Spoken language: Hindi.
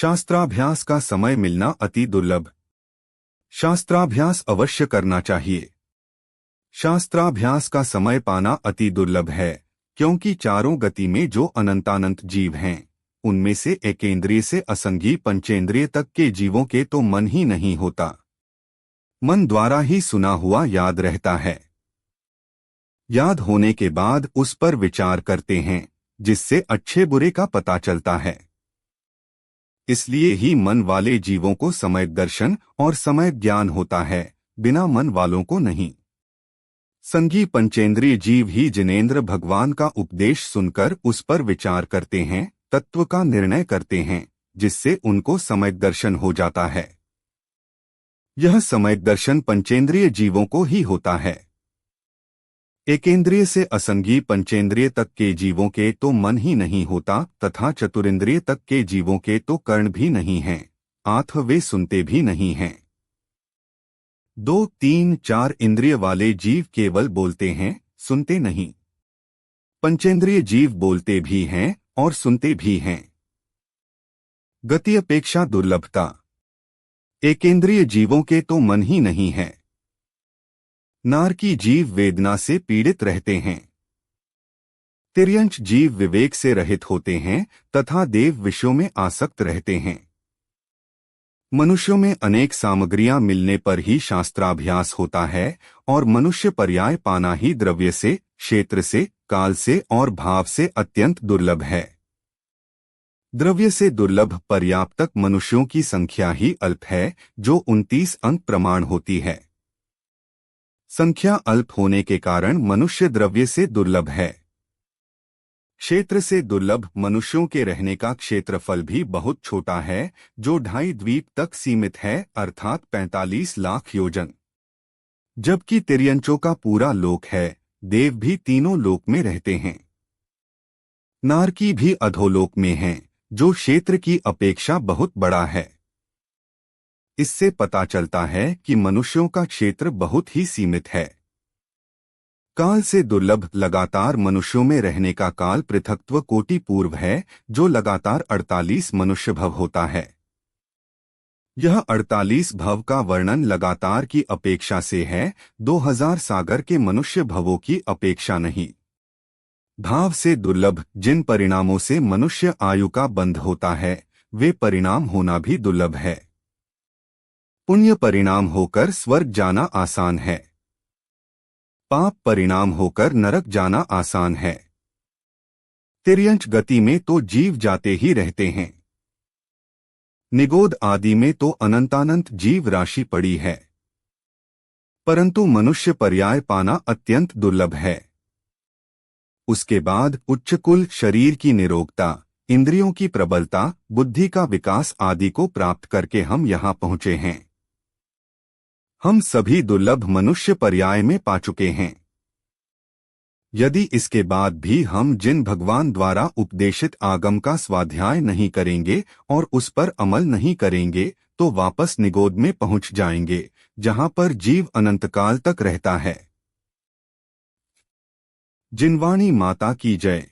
शास्त्राभ्यास का समय मिलना अति दुर्लभ। शास्त्राभ्यास अवश्य करना चाहिए। शास्त्राभ्यास का समय पाना अति दुर्लभ है, क्योंकि चारों गति में जो अनंतानंत जीव हैं, उनमें से एकेंद्रिय से असंगी पंचेंद्रिय तक के जीवों के तो मन ही नहीं होता। मन द्वारा ही सुना हुआ याद रहता है। याद होने के बाद उस पर विचार करते हैं, जिससे अच्छे बुरे का पता चलता है। इसलिए ही मन वाले जीवों को सम्यक दर्शन और सम्यक ज्ञान होता है, बिना मन वालों को नहीं। संगी पंचेंद्रिय जीव ही जिनेंद्र भगवान का उपदेश सुनकर उस पर विचार करते हैं, तत्व का निर्णय करते हैं, जिससे उनको सम्यक दर्शन हो जाता है। यह सम्यक दर्शन पंचेंद्रिय जीवों को ही होता है। एकेंद्रिय से असंगी पंचेंद्रिय तक के जीवों के तो मन ही नहीं होता तथा चतुरिंद्रिय तक के जीवों के तो कर्ण भी नहीं हैं, आंख वे सुनते भी नहीं हैं। 2, 3, 4 इंद्रिय वाले जीव केवल बोलते हैं, सुनते नहीं। पंचेंद्रिय जीव बोलते भी हैं और सुनते भी हैं। गति अपेक्षा दुर्लभता। एकेंद्रिय जीवों के तो मन ही नहीं है। नारकी जीव वेदना से पीड़ित रहते हैं। तिर्यंच जीव विवेक से रहित होते हैं तथा देव विषयों में आसक्त रहते हैं। मनुष्यों में अनेक सामग्रियां मिलने पर ही शास्त्राभ्यास होता है और मनुष्य पर्याय पाना ही द्रव्य से, क्षेत्र से, काल से और भाव से अत्यंत दुर्लभ है। द्रव्य से दुर्लभ पर्याप्तक मनुष्यों की संख्या ही अल्प है, जो 29 अंक प्रमाण होती है। संख्या अल्प होने के कारण मनुष्य द्रव्य से दुर्लभ है। क्षेत्र से दुर्लभ मनुष्यों के रहने का क्षेत्रफल भी बहुत छोटा है, जो 2.5 द्वीप तक सीमित है, अर्थात 45 लाख योजन। जबकि तिर्यंचों का पूरा लोक है, देव भी तीनों लोक में रहते हैं। नारकी भी अधोलोक में हैं, जो क्षेत्र की अपेक्षा बहुत बड़ा है। इससे पता चलता है कि मनुष्यों का क्षेत्र बहुत ही सीमित है। काल से दुर्लभ लगातार मनुष्यों में रहने का काल पृथक्त्व कोटि पूर्व है, जो लगातार 48 मनुष्य भव होता है। यह 48 भव का वर्णन लगातार की अपेक्षा से है, 2000 सागर के मनुष्य भवों की अपेक्षा नहीं। भाव से दुर्लभ जिन परिणामों से मनुष्य आयु का बंध होता है, वे परिणाम होना भी दुर्लभ है। पुण्य परिणाम होकर स्वर्ग जाना आसान है। पाप परिणाम होकर नरक जाना आसान है। तिर्यंच गति में तो जीव जाते ही रहते हैं। निगोद आदि में तो अनंतानंत जीव राशि पड़ी है, परंतु मनुष्य पर्याय पाना अत्यंत दुर्लभ है। उसके बाद उच्च कुल शरीर की निरोगता, इंद्रियों की प्रबलता, बुद्धि का विकास आदि को प्राप्त करके हम यहाँ पहुँचे हैं। हम सभी दुर्लभ मनुष्य पर्याय में पा चुके हैं। यदि इसके बाद भी हम जिन भगवान द्वारा उपदेशित आगम का स्वाध्याय नहीं करेंगे और उस पर अमल नहीं करेंगे, तो वापस निगोद में पहुंच जाएंगे, जहां पर जीव अनंतकाल तक रहता है। जिनवाणी माता की जय।